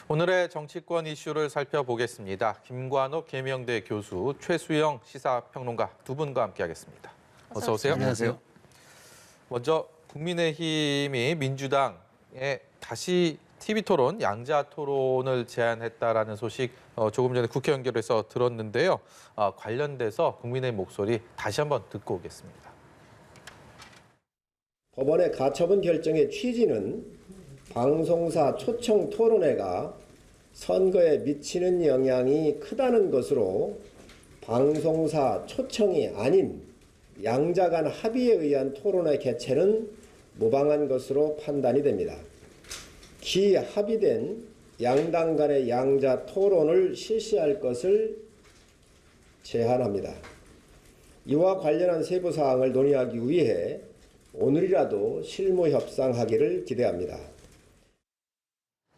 오늘의 정치권 이슈를 살펴보겠습니다. 김관옥 계명대 교수, 최수영 시사평론가 두 분과 함께하겠습니다. 어서 오세요. 안녕하세요. 먼저 국민의힘이 민주당에 다시 TV토론, 양자토론을 제안했다라는 소식 조금 전에 국회 연결해서 들었는데요. 관련돼서 국민의힘 목소리 다시 한번 듣고 오겠습니다. 법원의 가처분 결정의 취지는 방송사 초청 토론회가 선거에 미치는 영향이 크다는 것으로 방송사 초청이 아닌 양자 간 합의에 의한 토론회 개최는 무방한 것으로 판단이 됩니다. 기합의된 양당 간의 양자 토론을 실시할 것을 제안합니다. 이와 관련한 세부 사항을 논의하기 위해 오늘이라도 실무 협상하기를 기대합니다.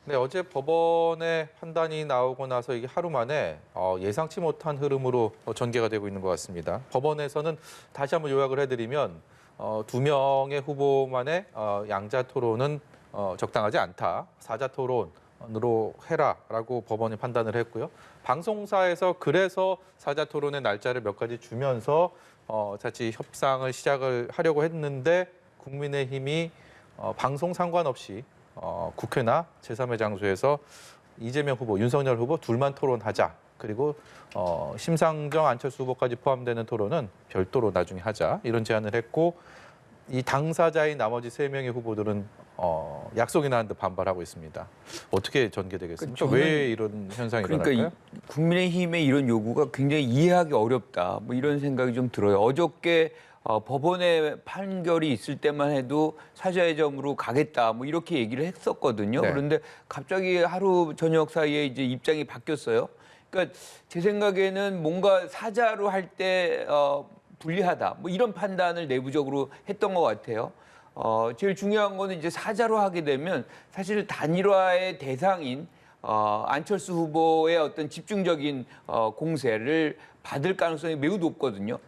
네, 어제 법원의 판단이 나오고 나서 이게 하루 만에 예상치 못한 흐름으로 전개가 되고 있는 것 같습니다. 법원에서는 다시 한번 요약을 해드리면 2명의 후보만의 양자 토론은 적당하지 않다. 사자 토론으로 해라라고 법원이 판단을 했고요. 방송사에서 그래서 사자 토론의 날짜를 몇 가지 주면서 자칫 협상을 시작을 하려고 했는데 국민의힘이 방송 상관없이 국회나 제3의 장소에서 이재명 후보, 윤석열 후보 둘만 토론하자. 그리고 심상정, 안철수 후보까지 포함되는 토론은 별도로 나중에 하자. 이런 제안을 했고 이 당사자인 나머지 3명의 후보들은 약속이나 한 듯 반발하고 있습니다. 어떻게 전개되겠습니까? 왜 이런 현상이 일어날까요? 그러니까 국민의힘의 이런 요구가 굉장히 이해하기 어렵다. 뭐 이런 생각이 좀 들어요. 어저께 법원의 판결이 있을 때만 해도 사자의 점으로 가겠다. 뭐 이렇게 얘기를 했었거든요. 네. 그런데 갑자기 하루 저녁 사이에 이제 입장이 바뀌었어요. 그러니까 제 생각에는 뭔가 사자로 할 때 불리하다. 뭐 이런 판단을 내부적으로 했던 것 같아요. 제일 중요한 거는 이제 사자로 하게 되면 사실 단일화의 대상인 안철수 후보의 어떤 집중적인 공세를 받을 가능성이 매우 높거든요.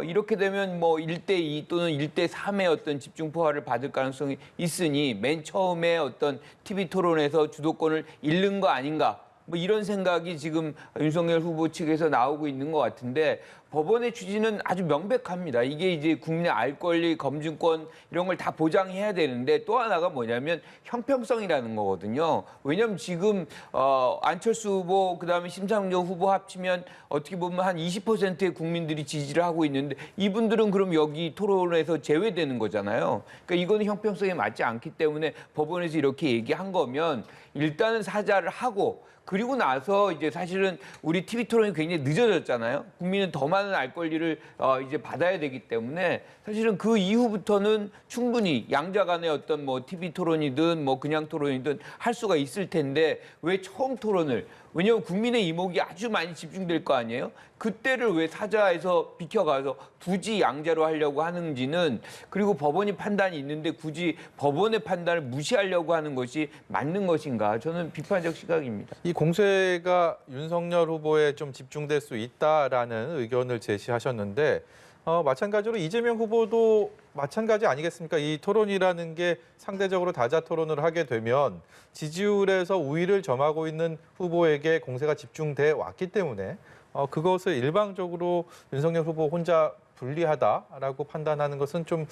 이렇게 되면 뭐 1대2 또는 1대3의 어떤 집중포화를 받을 가능성이 있으니 맨 처음에 어떤 TV 토론에서 주도권을 잃는 거 아닌가. 뭐 이런 생각이 지금 윤석열 후보 측에서 나오고 있는 것 같은데 법원의 취지는 아주 명백합니다. 이게 이제 국민의 알 권리, 검증권 이런 걸 다 보장해야 되는데 또 하나가 뭐냐면 형평성이라는 거거든요. 왜냐하면 지금 안철수 후보 그다음에 심상정 후보 합치면 어떻게 보면 한 20%의 국민들이 지지를 하고 있는데 이분들은 그럼 여기 토론에서 제외되는 거잖아요. 그러니까 이거는 형평성에 맞지 않기 때문에 법원에서 이렇게 얘기한 거면 일단은 사자를 하고 그리고 나서 이제 사실은 우리 TV 토론이 굉장히 늦어졌잖아요. 국민은 더 많은 알 권리를 이제 받아야 되기 때문에 사실은 그 이후부터는 충분히 양자 간의 어떤 뭐 TV 토론이든 뭐 그냥 토론이든 할 수가 있을 텐데 왜 처음 토론을 왜냐하면 국민의 이목이 아주 많이 집중될 거 아니에요? 그때를 왜 사자에서 비켜가서 굳이 양자로 하려고 하는지는 그리고 법원이 판단이 있는데 굳이 법원의 판단을 무시하려고 하는 것이 맞는 것인가? 저는 비판적 시각입니다. 이 공세가 윤석열 후보에 좀 집중될 수 있다라는 의견을 제시하셨는데 마찬가지로 이재명 후보도 마찬가지 아니겠습니까? 이 토론이라는 게 상대적으로 다자 토론을 하게 되면 지지율에서 우위를 점하고 있는 후보에게 공세가 집중돼 왔기 때문에 그것을 일방적으로 윤석열 후보 혼자 불리하다라고 판단하는 것은 좀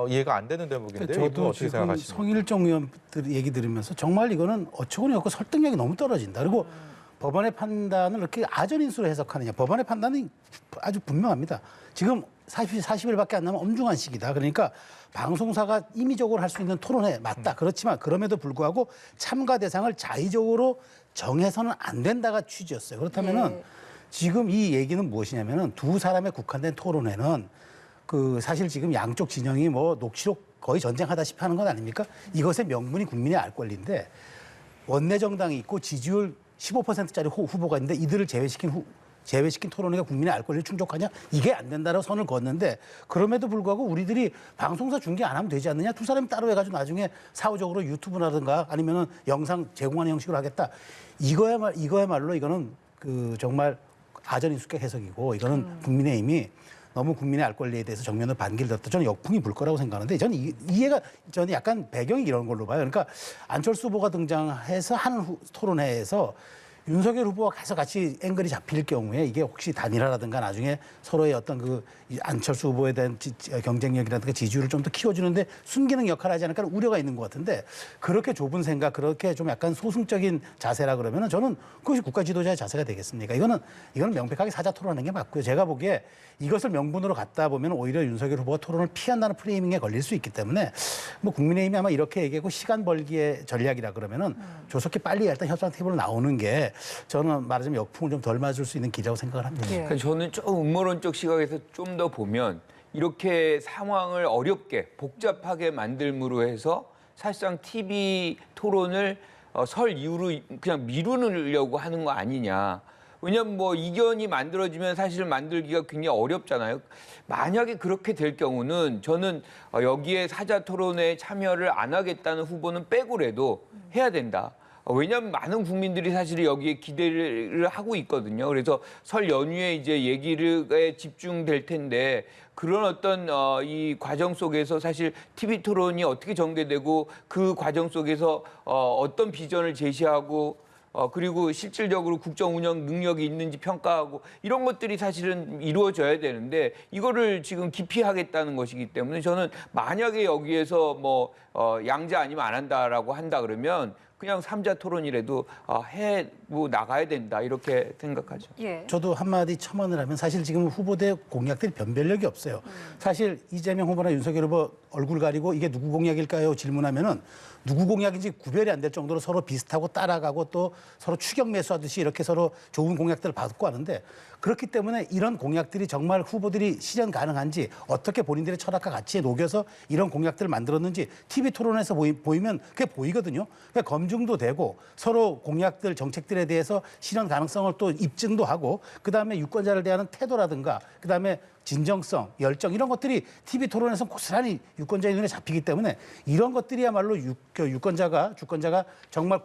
이해가 안 되는 대목인데요. 저도 어떻게 지금 생각하십니까? 송일정 의원 얘기 들으면서 정말 이거는 어처구니 없고 설득력이 너무 떨어진다. 그리고 법원의 판단을 이렇게 아전인수로 해석하느냐. 법원의 판단이 아주 분명합니다. 지금 40일밖에 안 남은 엄중한 시기다. 그러니까 방송사가 임의적으로 할 수 있는 토론회 맞다. 그렇지만 그럼에도 불구하고 참가 대상을 자의적으로 정해서는 안 된다가 취지였어요. 그렇다면은 지금 이 얘기는 무엇이냐면은 두 사람에 국한된 토론회는 사실 지금 양쪽 진영이 뭐 녹취록 거의 전쟁하다시피 하는 건 아닙니까? 이것의 명분이 국민의 알 권리인데 원내 정당이 있고 지지율 15%짜리 후보가 있는데 이들을 제외시킨 토론회가 국민의 알 권리를 충족하냐? 이게 안 된다라고 선을 그었는데 그럼에도 불구하고 우리들이 방송사 중계 안 하면 되지 않느냐? 두 사람이 따로 해가지고 나중에 사후적으로 유튜브라든가 아니면은 영상 제공하는 형식으로 하겠다. 이거야말로 이거는 정말 아전인수격 해석이고 이거는 국민의힘이 너무 국민의 알 권리에 대해서 정면으로 반기를 들었다. 저는 역풍이 불 거라고 생각하는데 저는 저는 약간 배경이 이런 걸로 봐요. 그러니까 안철수 후보가 등장해서 하는 토론회에서 윤석열 후보와 계속 같이 앵글이 잡힐 경우에 이게 혹시 단일화라든가 나중에 서로의 어떤 그 안철수 후보에 대한 경쟁력이라든가 지지율을 좀 더 키워주는데 순기능 역할을 하지 않을까 우려가 있는 것 같은데 그렇게 좁은 생각, 그렇게 좀 약간 소승적인 자세라 그러면은 저는 그것이 국가 지도자의 자세가 되겠습니까? 이거는 명백하게 사자 토론하는 게 맞고요. 제가 보기에 이것을 명분으로 갖다 보면 오히려 윤석열 후보가 토론을 피한다는 프레이밍에 걸릴 수 있기 때문에 뭐 국민의힘이 아마 이렇게 얘기하고 시간 벌기의 전략이라 그러면은 조속히 빨리 일단 협상 테이블로 나오는 게 저는 말하자면 역풍을 좀 덜 맞을 수 있는 길이라고 생각을 합니다. 예. 그러니까 저는 좀 음모론적 시각에서 좀 더 보면 이렇게 상황을 어렵게 복잡하게 만들므로 해서 사실상 TV 토론을 설 이후로 그냥 미루려고 하는 거 아니냐. 왜냐하면 뭐 이견이 만들어지면 사실 만들기가 굉장히 어렵잖아요. 만약에 그렇게 될 경우는 저는 여기에 사자 토론에 참여를 안 하겠다는 후보는 빼고라도 해야 된다. 왜냐하면 많은 국민들이 사실 여기에 기대를 하고 있거든요. 그래서 설 연휴에 이제 얘기에 집중될 텐데 그런 어떤 이 과정 속에서 사실 TV 토론이 어떻게 전개되고 그 과정 속에서 어떤 비전을 제시하고 그리고 실질적으로 국정 운영 능력이 있는지 평가하고 이런 것들이 사실은 이루어져야 되는데 이거를 지금 기피하겠다는 것이기 때문에 저는 만약에 여기에서 뭐 양자 아니면 안 한다라고 한다 그러면 그냥 삼자 토론이라도 뭐 나가야 된다 이렇게 생각하죠. 예. 저도 한마디 첨언을 하면 사실 지금 후보대 공약들이 변별력이 없어요. 사실 이재명 후보나 윤석열 후보 얼굴 가리고 이게 누구 공약일까요? 질문하면은 누구 공약인지 구별이 안 될 정도로 서로 비슷하고 따라가고 또 서로 추격 매수하듯이 이렇게 서로 좋은 공약들을 받고 하는데 그렇기 때문에 이런 공약들이 정말 후보들이 실현 가능한지 어떻게 본인들의 철학과 가치에 녹여서 이런 공약들을 만들었는지 TV 토론에서 보이면 그게 보이거든요. 그러니까 검증도 되고 서로 공약들 정책들에 대해서 실현 가능성을 또 입증도 하고 그다음에 유권자를 대하는 태도라든가 그다음에 진정성, 열정 이런 것들이 TV 토론에서 고스란히 유권자의 눈에 잡히기 때문에 이런 것들이야말로 주권자가 정말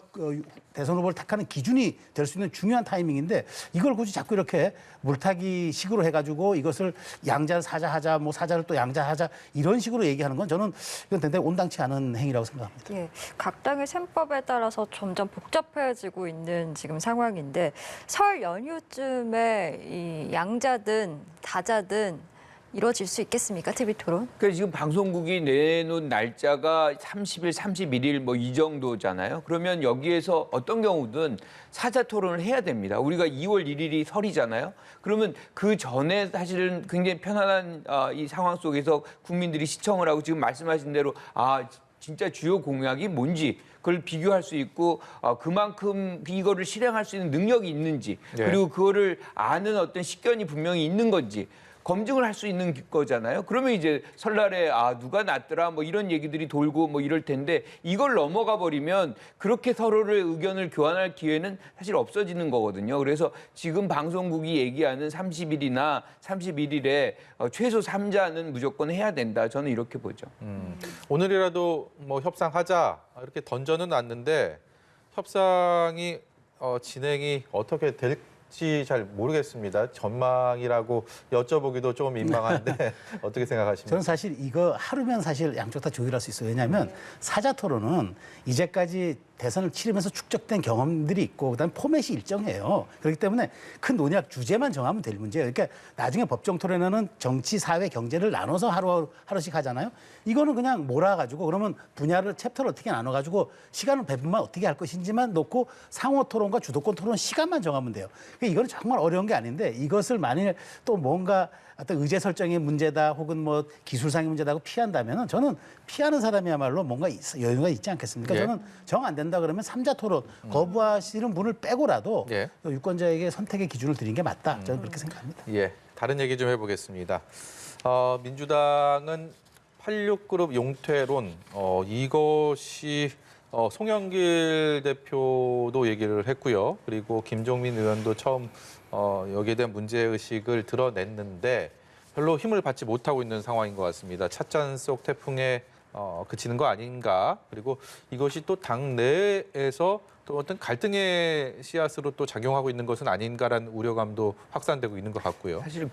대선 후보를 택하는 기준이 될 수 있는 중요한 타이밍인데 이걸 굳이 자꾸 이렇게 물타기 식으로 해가지고 이것을 양자를 사자하자, 뭐 사자를 또 양자하자 이런 식으로 얘기하는 건 저는 이건 굉장히 온당치 않은 행위라고 생각합니다. 예, 각 당의 셈법에 따라서 점점 복잡해지고 있는 지금 상황인데 설 연휴쯤에 이 양자든 다자든 이루어질 수 있겠습니까? TV 토론? 그러니까 지금 방송국이 내놓은 날짜가 30일, 31일 뭐 이 정도잖아요. 그러면 여기에서 어떤 경우든 사자 토론을 해야 됩니다. 우리가 2월 1일이 설이잖아요. 그러면 그 전에 사실은 굉장히 편안한 이 상황 속에서 국민들이 시청을 하고 지금 말씀하신 대로 진짜 주요 공약이 뭔지 그걸 비교할 수 있고 그만큼 이거를 실행할 수 있는 능력이 있는지 그리고 그거를 아는 어떤 식견이 분명히 있는 건지 검증을 할 수 있는 거잖아요. 그러면 이제 설날에 누가 낫더라 뭐 이런 얘기들이 돌고 뭐 이럴 텐데 이걸 넘어가 버리면 그렇게 서로를 의견을 교환할 기회는 사실 없어지는 거거든요. 그래서 지금 방송국이 얘기하는 30일이나 31일에 최소 3자는 무조건 해야 된다. 저는 이렇게 보죠. 오늘이라도 뭐 협상하자 이렇게 던져는 놨는데 협상이 진행이 어떻게 될지 잘 모르겠습니다. 전망이라고 여쭤보기도 좀 민망한데 어떻게 생각하십니까? 저는 사실 이거 하루면 사실 양쪽 다 조율할 수 있어요. 왜냐하면 사자 토론은 이제까지 대선을 치르면서 축적된 경험들이 있고 그다음에 포맷이 일정해요. 그렇기 때문에 큰 논의학 주제만 정하면 될 문제예요. 그러니까 나중에 법정 토론회는 정치, 사회, 경제를 나눠서 하루씩 하잖아요. 이거는 그냥 몰아가지고 그러면 분야를 챕터를 어떻게 나눠가지고 시간을 배분만 어떻게 할 것인지만 놓고 상호 토론과 주도권 토론 시간만 정하면 돼요. 그러니까 이거는 정말 어려운 게 아닌데 이것을 만일 또 뭔가 어떤 의제 설정의 문제다 혹은 뭐 기술상의 문제다고 피한다면은 저는 피하는 사람이야말로 뭔가 여유가 있지 않겠습니까? 저는 정 안 된다 그러면 3자 토론 거부하시는 분을 빼고라도 유권자에게 선택의 기준을 드리는 게 맞다. 저는 그렇게 생각합니다. 예, 다른 얘기 좀 해보겠습니다. 민주당은 86그룹 용퇴론 이것이 송영길 대표도 얘기를 했고요. 그리고 김종민 의원도 처음 여기에 대한 문제의식을 드러냈는데 별로 힘을 받지 못하고 있는 상황인 것 같습니다. 찻잔 속 태풍에 그치는 거 아닌가. 그리고 이것이 또 당내에서 또 어떤 갈등의 씨앗으로 또 작용하고 있는 것은 아닌가라는 우려감도 확산되고 있는 것 같고요. 사실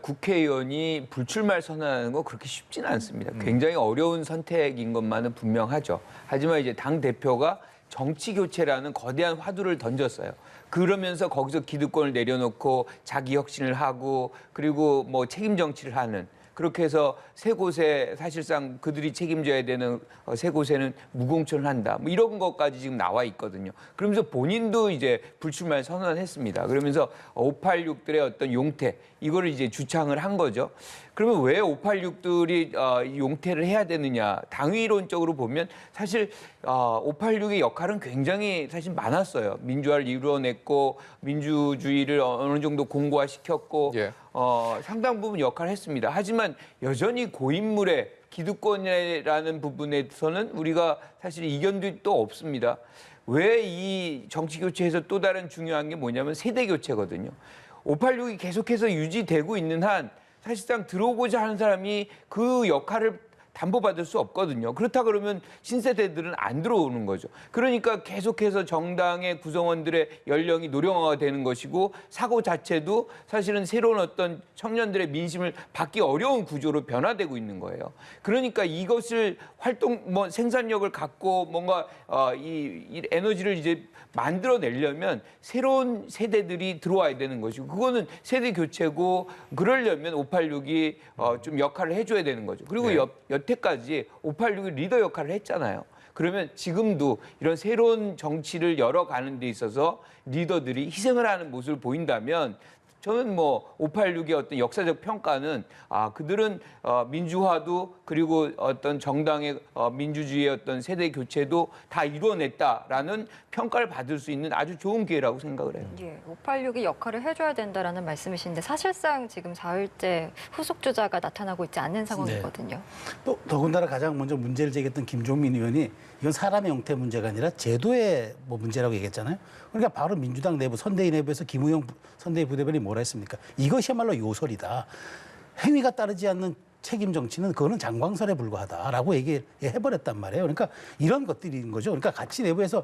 국회의원이 불출마를 선언하는 거 그렇게 쉽지는 않습니다. 굉장히 어려운 선택인 것만은 분명하죠. 하지만 이제 당 대표가 정치 교체라는 거대한 화두를 던졌어요. 그러면서 거기서 기득권을 내려놓고 자기 혁신을 하고 그리고 뭐 책임 정치를 하는 그렇게 해서 세 곳에 사실상 그들이 책임져야 되는 세 곳에는 무공천을 한다. 뭐 이런 것까지 지금 나와 있거든요. 그러면서 본인도 이제 불출마를 선언했습니다. 그러면서 586들의 어떤 용태 이거를 이제 주창을 한 거죠. 그러면 왜 586들이 용태를 해야 되느냐? 당위론적으로 보면 사실 586의 역할은 굉장히 사실 많았어요. 민주화를 이루어냈고 민주주의를 어느 정도 공고화시켰고 예. 상당 부분 역할을 했습니다. 하지만 여전히 고인물의 기득권이라는 부분에서는 우리가 사실 이견도 또 없습니다. 왜 이 정치 교체에서 또 다른 중요한 게 뭐냐면 세대 교체거든요. 586이 계속해서 유지되고 있는 한 사실상 들어오고자 하는 사람이 그 역할을 담보받을 수 없거든요. 그렇다 그러면 신세대들은 안 들어오는 거죠. 그러니까 계속해서 정당의 구성원들의 연령이 노령화가 되는 것이고 사고 자체도 사실은 새로운 어떤 청년들의 민심을 받기 어려운 구조로 변화되고 있는 거예요. 그러니까 이것을 생산력을 갖고 뭔가 이 에너지를 이제 만들어내려면 새로운 세대들이 들어와야 되는 것이고 그거는 세대 교체고 그러려면 586이 좀 역할을 해줘야 되는 거죠. 그리고 네. 여태까지 586이 리더 역할을 했잖아요. 그러면 지금도 이런 새로운 정치를 열어가는 데 있어서 리더들이 희생을 하는 모습을 보인다면 저는 뭐 586의 어떤 역사적 평가는 그들은 민주화도 그리고 어떤 정당의 민주주의의 어떤 세대 교체도 다 이루어냈다라는 평가를 받을 수 있는 아주 좋은 기회라고 생각을 해요. 예, 586이 역할을 해줘야 된다라는 말씀이신데 사실상 지금 4일째 후속 주자가 나타나고 있지 않는 상황이거든요. 또 더군다나 가장 먼저 문제를 제기했던 김종민 의원이 이건 사람의 형태 문제가 아니라 제도의 뭐 문제라고 얘기했잖아요. 그러니까 바로 민주당 내부 선대위 내부에서 김우영 선대위 부대변인이 뭐라 했습니까? 이것이야말로 요설이다. 행위가 따르지 않는 책임 정치는 그거는 장광설에 불과하다라고 얘기해버렸단 말이에요. 그러니까 이런 것들인 거죠. 그러니까 같이 내부에서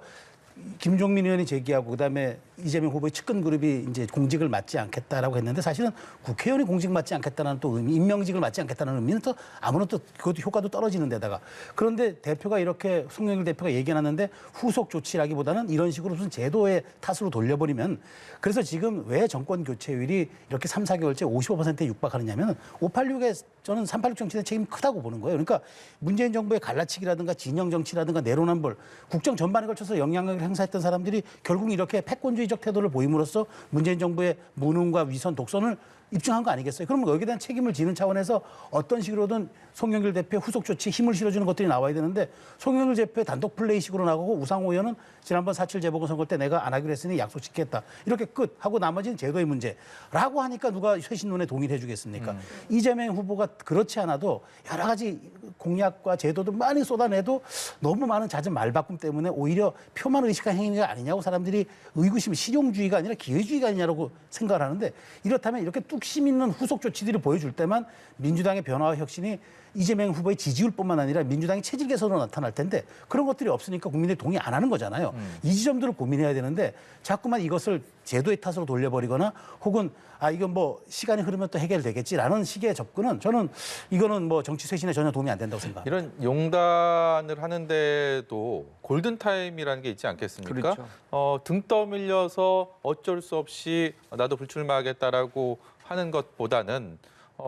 김종민 의원이 제기하고 그다음에 이재명 후보의 측근 그룹이 이제 공직을 맡지 않겠다라고 했는데 사실은 국회의원이 공직 맡지 않겠다는 또 의미, 임명직을 맡지 않겠다는 의미는 또 아무런 또 그것도 효과도 떨어지는 데다가 그런데 대표가 이렇게 송영길 대표가 얘기해놨는데 후속 조치라기보다는 이런 식으로 무슨 제도의 탓으로 돌려버리면 그래서 지금 왜 정권 교체율이 이렇게 3, 4개월째 55%에 육박하느냐면 586에 저는 386 정치의 책임이 크다고 보는 거예요. 그러니까 문재인 정부의 갈라치기라든가 진영 정치라든가 내로남불 국정 전반에 걸쳐서 영향력을 행사했던 사람들이 결국 이렇게 패권주의적 태도를 보임으로써 문재인 정부의 무능과 위선, 독선을 입증한 거 아니겠어요? 그러면 여기에 대한 책임을 지는 차원에서 어떤 식으로든 송영길 대표의 후속 조치에 힘을 실어주는 것들이 나와야 되는데 송영길 대표의 단독 플레이식으로 나가고 우상호 의원은 지난번 4.7 재보궐선거 때 내가 안 하기로 했으니 약속 지켰다. 이렇게 끝 하고 나머지는 제도의 문제라고 하니까 누가 쇄신론에 동의를 해주겠습니까? 이재명 후보가 그렇지 않아도 여러 가지 공약과 제도도 많이 쏟아내도 너무 많은 잦은 말바꿈 때문에 오히려 표만 의식한 행위가 아니냐고 사람들이 의구심, 실용주의가 아니라 기회주의가 아니냐고 생각을 하는데 이렇다면 이렇게 뚝심 있는 후속 조치들을 보여줄 때만 민주당의 변화와 혁신이 이재명 후보의 지지율뿐만 아니라 민주당의 체질 개선으로 나타날 텐데 그런 것들이 없으니까 국민들이 동의 안 하는 거잖아요. 이 지점들을 고민해야 되는데 자꾸만 이것을 제도의 탓으로 돌려버리거나 혹은 이건 뭐 시간이 흐르면 또 해결되겠지라는 식의 접근은 저는 이거는 뭐 정치 쇄신에 전혀 도움이 안 된다고 생각합니다. 이런 용단을 하는데도 골든타임이라는 게 있지 않겠습니까? 그렇죠. 등 떠밀려서 어쩔 수 없이 나도 불출마하겠다라고 하는 것보다는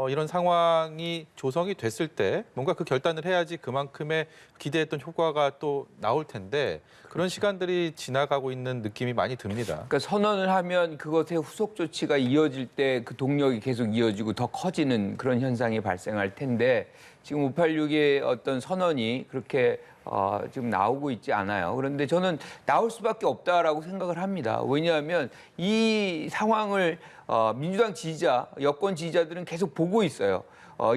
이런 상황이 조성이 됐을 때 뭔가 그 결단을 해야지 그만큼의 기대했던 효과가 또 나올 텐데 그런 시간들이 지나가고 있는 느낌이 많이 듭니다. 그러니까 선언을 하면 그것의 후속 조치가 이어질 때 그 동력이 계속 이어지고 더 커지는 그런 현상이 발생할 텐데 지금 586의 어떤 선언이 그렇게 지금 나오고 있지 않아요. 그런데 저는 나올 수밖에 없다라고 생각을 합니다. 왜냐하면 이 상황을 민주당 지지자, 여권 지지자들은 계속 보고 있어요.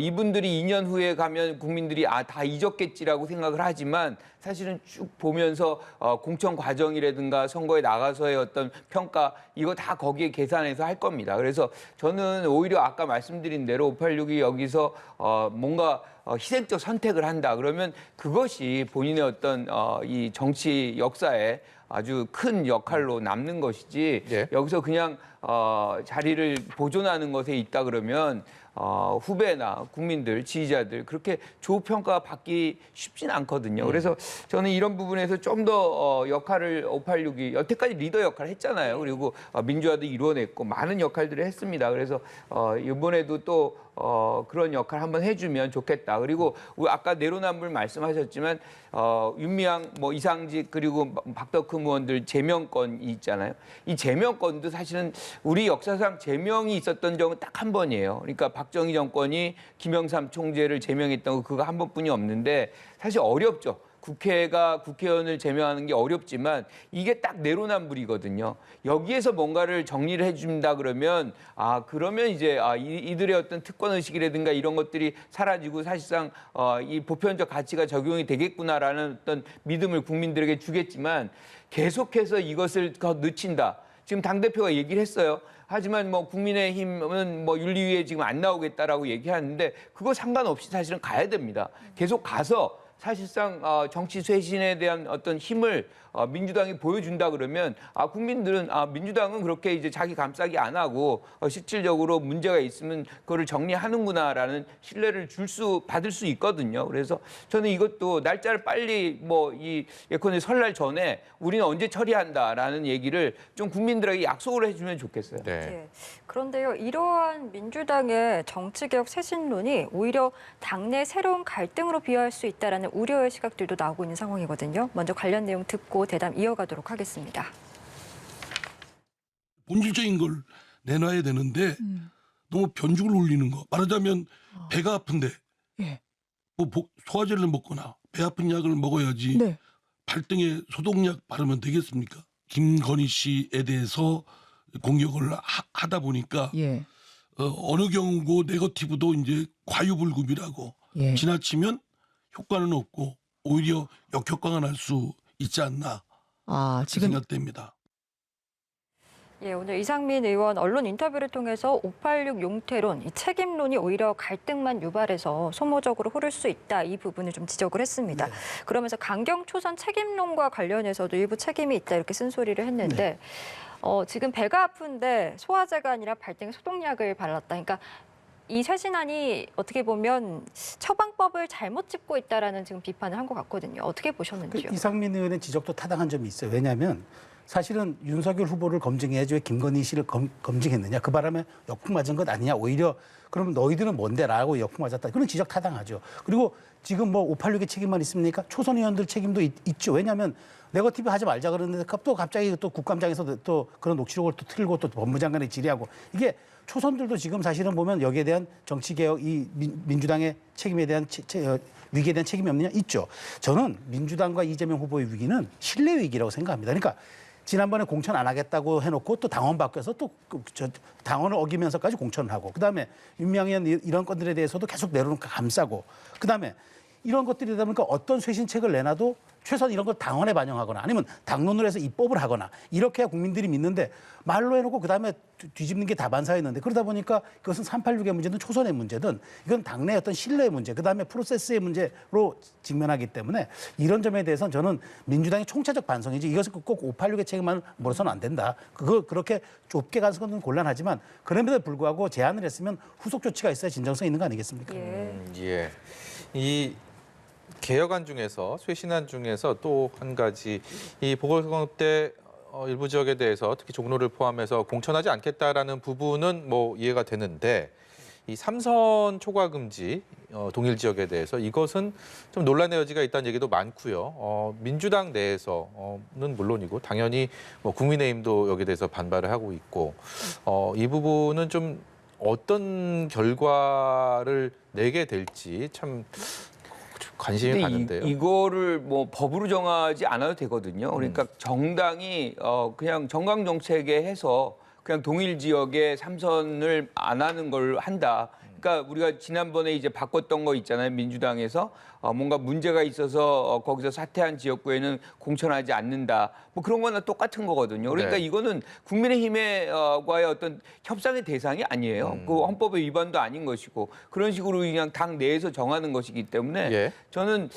이분들이 2년 후에 가면 국민들이 다 잊었겠지라고 생각을 하지만 사실은 쭉 보면서 공천 과정이라든가 선거에 나가서의 어떤 평가 이거 다 거기에 계산해서 할 겁니다. 그래서 저는 오히려 아까 말씀드린 대로 586이 여기서 뭔가 희생적 선택을 한다. 그러면 그것이 본인의 어떤 이 정치 역사에 아주 큰 역할로 남는 것이지 예. 여기서 그냥 자리를 보존하는 것에 있다 그러면 후배나 국민들, 지지자들 그렇게 좋평가 받기 쉽진 않거든요. 그래서 저는 이런 부분에서 좀 더 역할을 586이 여태까지 리더 역할을 했잖아요. 그리고 민주화도 이루어냈고 많은 역할들을 했습니다. 그래서 이번에도 또 그런 역할 한번 해주면 좋겠다. 그리고 아까 내로남불 말씀하셨지만 윤미향, 뭐 이상직 그리고 박덕흠 의원들 제명권이 있잖아요. 이 제명권도 사실은 우리 역사상 제명이 있었던 적은 딱 한 번이에요. 그러니까 박정희 정권이 김영삼 총재를 제명했던 거 그거 한 번뿐이 없는데 사실 어렵죠. 국회가 국회의원을 제명하는 게 어렵지만 이게 딱 내로남불이거든요. 여기에서 뭔가를 정리를 해준다 그러면 그러면 이제 이들의 어떤 특권 의식이라든가 이런 것들이 사라지고 사실상 이 보편적 가치가 적용이 되겠구나라는 어떤 믿음을 국민들에게 주겠지만 계속해서 이것을 더 늦춘다. 지금 당대표가 얘기를 했어요. 하지만 뭐 국민의힘은 뭐 윤리위에 지금 안 나오겠다라고 얘기하는데 그거 상관없이 사실은 가야 됩니다. 계속 가서 사실상 정치 쇄신에 대한 어떤 힘을 민주당이 보여준다 그러면 국민들은 민주당은 그렇게 이제 자기 감싸기 안 하고 실질적으로 문제가 있으면 그거를 정리하는구나라는 신뢰를 받을 수 있거든요. 그래서 저는 이것도 날짜를 빨리 뭐 이 예컨대 설날 전에 우리는 언제 처리한다라는 얘기를 좀 국민들에게 약속을 해주면 좋겠어요. 네. 예. 그런데요, 이러한 민주당의 정치개혁 쇄신론이 오히려 당내 새로운 갈등으로 비화할 수 있다라는 우려의 시각들도 나오고 있는 상황이거든요. 먼저 관련 내용 듣고 대담 이어가도록 하겠습니다. 본질적인 걸 내놔야 되는데 너무 변죽을 올리는 거. 말하자면 배가 아픈데 예. 뭐 소화제를 먹거나 배 아픈 약을 먹어야지 네. 발등에 소독약 바르면 되겠습니까? 김건희 씨에 대해서 공격을 하다 보니까 예. 어느 경우고 네거티브도 이제 과유불급이라고 예. 지나치면 효과는 없고 오히려 역효과가 날 수 있지 않나 지금 생각됩니다. 예, 오늘 이상민 의원 언론 인터뷰를 통해서 586 용태론, 이 책임론이 오히려 갈등만 유발해서 소모적으로 흐를 수 있다. 이 부분을 좀 지적을 했습니다. 그러면서 강경초선 책임론과 관련해서도 일부 책임이 있다. 이렇게 쓴소리를 했는데 지금 배가 아픈데 소화제가 아니라 발등에 소독약을 발랐다. 그러니까 이 쇄신안이 어떻게 보면 처방법을 잘못 짚고 있다라는 지금 비판을 한 것 같거든요. 어떻게 보셨는지요? 이상민 의원의 지적도 타당한 점이 있어요. 왜냐하면 사실은 윤석열 후보를 검증해야지 왜 김건희 씨를 검증했느냐. 그 바람에 역풍 맞은 것 아니냐. 오히려 그러면 너희들은 뭔데라고 역풍 맞았다. 그런 지적 타당하죠. 그리고 지금 뭐 586의 책임만 있습니까? 초선 의원들 책임도 있죠. 왜냐하면 네거티브 하지 말자 그러는데 또 갑자기 또 국감장에서 또 그런 녹취록을 또 틀고 또 법무장관에 질의하고 이게 초선들도 지금 사실은 보면 여기에 대한 정치개혁, 이 민주당의 책임에 대한 위기에 대한 책임이 없느냐? 있죠. 저는 민주당과 이재명 후보의 위기는 신뢰 위기라고 생각합니다. 그러니까 지난번에 공천 안 하겠다고 해놓고 또 당원 바뀌어서 또 당원을 어기면서까지 공천을 하고 그다음에 윤미향 의원 이런 건들에 대해서도 계속 내려놓고 감싸고 그다음에 이런 것들이다 보니까 어떤 쇄신책을 내놔도 최소한 이런 걸 당원에 반영하거나 아니면 당론으로 해서 입법을 하거나 이렇게 해야 국민들이 믿는데 말로 해놓고 그다음에 뒤집는 게 다반사였는데 그러다 보니까 그것은 386의 문제든 초선의 문제든 이건 당내의 어떤 신뢰의 문제 그다음에 프로세스의 문제로 직면하기 때문에 이런 점에 대해서는 저는 민주당의 총체적 반성이지 이것을 꼭 586의 책임만 물어서는 안 된다. 그렇게 좁게 가서 건 곤란하지만 그럼에도 불구하고 제안을 했으면 후속 조치가 있어야 진정성 있는 거 아니겠습니까? 예. 이 개혁안 중에서 쇄신안 중에서 또 한 가지 이 보궐선거 때 일부 지역에 대해서 특히 종로를 포함해서 공천하지 않겠다라는 부분은 뭐 이해가 되는데 이 3선 초과 금지 동일 지역에 대해서 이것은 좀 논란의 여지가 있다는 얘기도 많고요. 민주당 내에서는 물론이고 당연히 뭐 국민의힘도 여기에 대해서 반발을 하고 있고 이 부분은 좀 어떤 결과를 내게 될지 참 관심이 가는데요. 이거를 뭐 법으로 정하지 않아도 되거든요. 그러니까 정당이 그냥 정강 정책에 해서 그냥 동일 지역에 3선을 안 하는 걸 한다. 그러니까 우리가 지난번에 이제 바꿨던 거 있잖아요. 민주당에서 뭔가 문제가 있어서 거기서 사퇴한 지역구에는 공천하지 않는다. 뭐 그런 거나 똑같은 거거든요. 그러니까 네. 이거는 국민의힘과의 어떤 협상의 대상이 아니에요. 그 헌법의 위반도 아닌 것이고 그런 식으로 그냥 당 내에서 정하는 것이기 때문에 예. 저는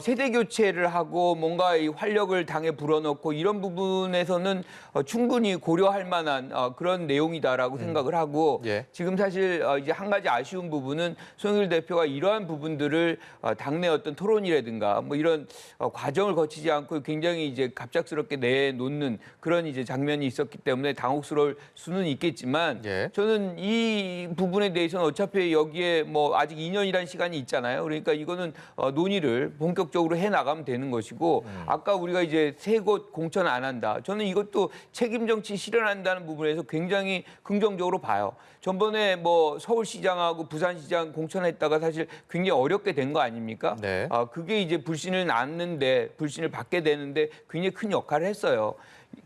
세대 교체를 하고 뭔가 이 활력을 당에 불어넣고 이런 부분에서는 충분히 고려할 만한 그런 내용이다라고 생각을 하고 예. 지금 사실 이제 한 가지 아쉬운 부분은 송영길 대표가 이러한 부분들을 당내 어떤 토론이라든가 뭐 이런 과정을 거치지 않고 굉장히 이제 갑작스럽게 내놓는 그런 이제 장면이 있었기 때문에 당혹스러울 수는 있겠지만 예. 저는 이 부분에 대해서는 어차피 여기에 뭐 아직 2년이라는 시간이 있잖아요. 그러니까 이거는 논의를 본격적으로 해 나가면 되는 것이고 아까 우리가 이제 세 곳 공천 안 한다. 저는 이것도 책임 정치 실현한다는 부분에서 굉장히 긍정적으로 봐요. 전번에 뭐 서울시장하고 부산시장 공천했다가 사실 굉장히 어렵게 된 거 아닙니까? 네. 그게 이제 불신을 받게 되는데 굉장히 큰 역할을 했어요.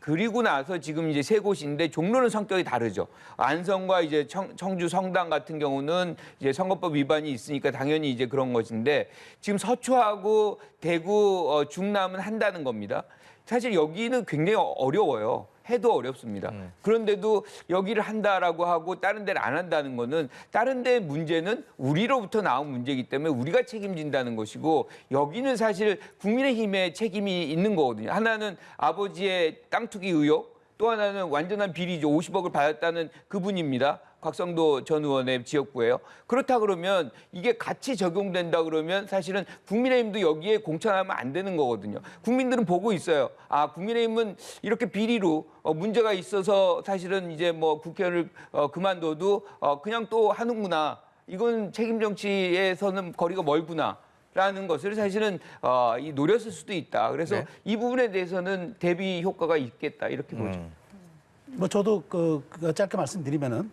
그리고 나서 지금 이제 세 곳인데 종로는 성격이 다르죠. 안성과 이제 청주 성당 같은 경우는 이제 선거법 위반이 있으니까 당연히 이제 그런 것인데 지금 서초하고 대구 중남은 한다는 겁니다. 사실 여기는 굉장히 어려워요. 해도 어렵습니다. 그런데도 여기를 한다라고 하고 다른 데를 안 한다는 거는 다른 데의 문제는 우리로부터 나온 문제이기 때문에 우리가 책임진다는 것이고 여기는 사실 국민의힘의 책임이 있는 거거든요. 하나는 아버지의 땅 투기 의혹, 또 하나는 완전한 비리죠. 50억을 받았다는 그분입니다. 곽성도 전 의원의 지역구예요. 그렇다 그러면 이게 같이 적용된다 그러면 사실은 국민의힘도 여기에 공천하면 안 되는 거거든요. 국민들은 보고 있어요. 아, 국민의힘은 이렇게 비리로 문제가 있어서 사실은 이제 뭐 국회의원을 그만둬도 그냥 또 하는구나. 이건 책임 정치에서는 거리가 멀구나. 라는 것을 사실은 노렸을 수도 있다. 그래서 네. 이 부분에 대해서는 대비 효과가 있겠다. 이렇게 보죠. 뭐 저도 그 짧게 말씀드리면은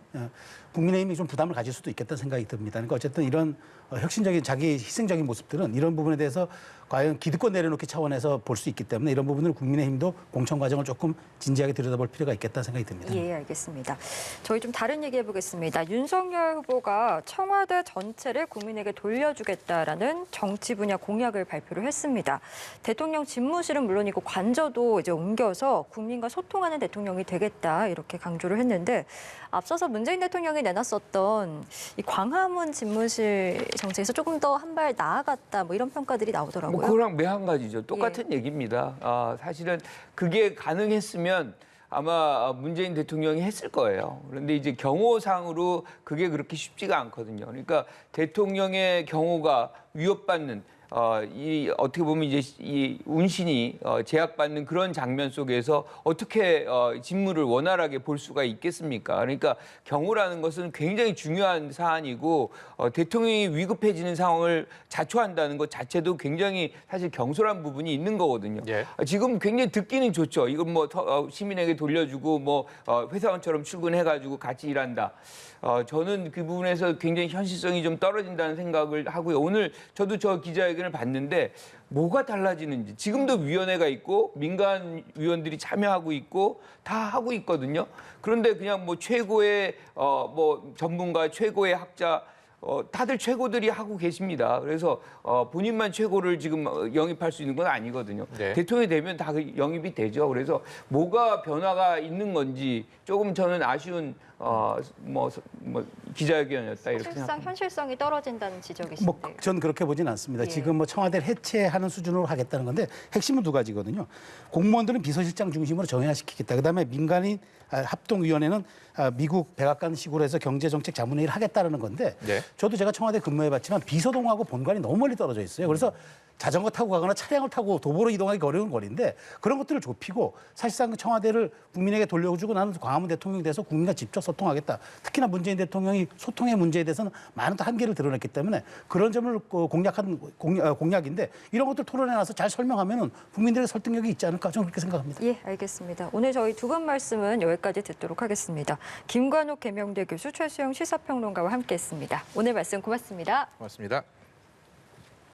국민의힘이 좀 부담을 가질 수도 있겠다는 생각이 듭니다. 그러니까 어쨌든 이런 혁신적인 자기 희생적인 모습들은 이런 부분에 대해서 과연 기득권 내려놓기 차원에서 볼 수 있기 때문에 이런 부분을 국민의힘도 공천 과정을 조금 진지하게 들여다볼 필요가 있겠다는 생각이 듭니다. 예, 알겠습니다. 저희 좀 다른 얘기 해보겠습니다. 윤석열 후보가 청와대 전체를 국민에게 돌려주겠다라는 정치 분야 공약을 발표를 했습니다. 대통령 집무실은 물론이고 관저도 이제 옮겨서 국민과 소통하는 대통령이 되겠다 이렇게 강조를 했는데 앞서서 문재인 대통령이 내놨었던 이 광화문 집무실 정책에서 조금 더 한 발 나아갔다 뭐 이런 평가들이 나오더라고요. 뭐 그거랑 매한가지죠. 똑같은 얘기입니다. 사실은 그게 가능했으면 아마 문재인 대통령이 했을 거예요. 그런데 이제 경호상으로 그게 그렇게 쉽지가 않거든요. 그러니까 대통령의 경호가 위협받는 어떻게 보면 이제 이 운신이 제약받는 그런 장면 속에서 어떻게 직무를 원활하게 볼 수가 있겠습니까? 그러니까 경호라는 것은 굉장히 중요한 사안이고 대통령이 위급해지는 상황을 자초한다는 것 자체도 굉장히 사실 경솔한 부분이 있는 거거든요. 예. 지금 굉장히 듣기는 좋죠. 이건 뭐 시민에게 돌려주고 뭐 회사원처럼 출근해가지고 같이 일한다. 저는 그 부분에서 굉장히 현실성이 좀 떨어진다는 생각을 하고요. 오늘 저도 저 기자회견을 봤는데 뭐가 달라지는지 지금도 위원회가 있고 민간 위원들이 참여하고 있고 다 하고 있거든요. 그런데 그냥 뭐 최고의 뭐 전문가, 최고의 학자 다들 최고들이 하고 계십니다. 그래서 본인만 최고를 지금 영입할 수 있는 건 아니거든요. 네. 대통령이 되면 다 영입이 되죠. 그래서 뭐가 변화가 있는 건지 조금 저는 아쉬운 기자회견이었다 이렇게 사실상 생각합니다. 현실성이 떨어진다는 지적이신데요. 뭐 저는 그렇게 보진 않습니다. 예. 지금 뭐 청와대를 해체하는 수준으로 하겠다는 건데 핵심은 두 가지거든요. 공무원들은 비서실장 중심으로 정해시키겠다. 그다음에 민간인 합동위원회는 미국 백악관식으로 해서 경제정책 자문회의를 하겠다는 건데 네. 저도 제가 청와대 근무해봤지만 비서동하고 본관이 너무 멀리 떨어져 있어요. 그래서 자전거 타고 가거나 차량을 타고 도보로 이동하기 어려운 거리인데 그런 것들을 좁히고 사실상 청와대를 국민에게 돌려주고 나는 광화문 대통령이 돼서 국민과 직접 소통하겠다. 특히나 문재인 대통령이 소통의 문제에 대해서는 많은 또 한계를 드러냈기 때문에 그런 점을 공략한 공약인데 이런 것들 토론해놔서 잘 설명하면은 국민들의 설득력이 있지 않을까 저는 그렇게 생각합니다. 예, 알겠습니다. 오늘 저희 두 분 말씀은 여기까지 듣도록 하겠습니다. 김관욱 계명대 교수, 최수영 시사평론가와 함께했습니다. 오늘 말씀 고맙습니다. 고맙습니다.